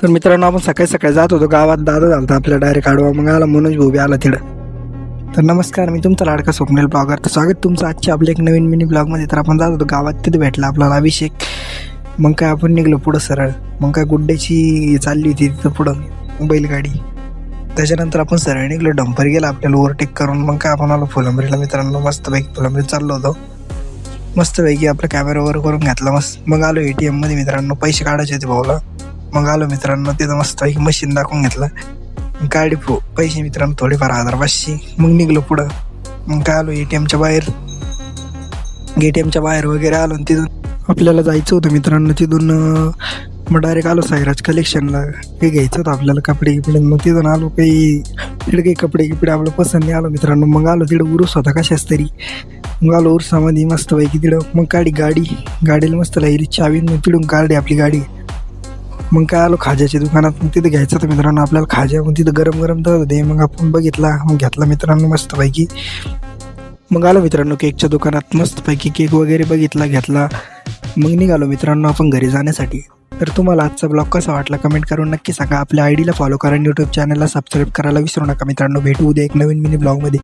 तर मित्रांनो, आपण सकाळी सकाळी जात होतो गावात. दादा झाला आपल्या डायरेक्ट आडवा, मग आला मनोज भाऊ बी आला तिथं. तर नमस्कार, मी तुमचा लाडका स्वप्नील ब्लॉगर. तर स्वागत तुमचं आजच्या आपल्या एक नवीन मिनी ब्लॉगमध्ये. तर आपण जात होतो गावात, तिथे भेटला आपल्याला अभिषेक. मग काय आपण निघलो पुढं सरळ. मग काय गुड्ड्याची चालली होती तिथं पुढं बैलगाडी. त्याच्यानंतर आपण सरळ निघलो, डंपर गेला आपल्याला ओव्हरटेक करून. मग काय आपण आलो फुलंब्रीला. मित्रांनो, मस्तपैकी फुलंब्रीत चाललो होतो. मस्तपैकी आपला कॅमेरा वर करून घेतला मस्त. मग आलो ATM मध्ये मित्रांनो, पैसे काढायचे होते भाऊला. मग आलो मित्रांनो, तिथं मस्तपैकी मशीन दाखवून घेतलं. काढी पैसे मित्रांनो थोडेफार 1500. मग निघलो पुढं. मग काय आलो ATMच्या बाहेर वगैरे आलो. आणि तिथून आपल्याला जायचं होतं मित्रांनो. तिथून मग डायरेक्ट आलो साईराज कलेक्शनला. काही घ्यायचं होतं आपल्याला कपडे. मग तिथून आलो काही कपडे आपलं पसंत नाही आलो मित्रांनो. मग आलो तिकडं उरूस होता कशाच तरी. मग आलो उरसामध्ये मस्तपैकी तिकडं. मग गाडीला मस्त लाईली चावी. मग तिकडून काढली आपली गाडी. मग काय आलो खाज्याच्या दुकानात. मग तिथं घ्यायचं होतं मित्रांनो आपल्याला खाज्या. मग तिथं गरम दळत होते. मग आपण बघितला, मग घेतला मित्रांनो मस्तपैकी. मग आलो मित्रांनो केकच्या दुकानात. मस्तपैकी केक वगैरे बघितला, घेतला. मग निघालो मित्रांनो आपण घरी जाण्यासाठी. तर तुम्हाला आजचा ब्लॉग कसा वाटला कमेंट करून नक्की सांगा. आपल्या ID ला फॉलो करा, YouTube चॅनलला सबस्क्राईब करायला विसरू नका मित्रांनो. भेटू उद्या एक नवीन मिनी ब्लॉगमध्ये.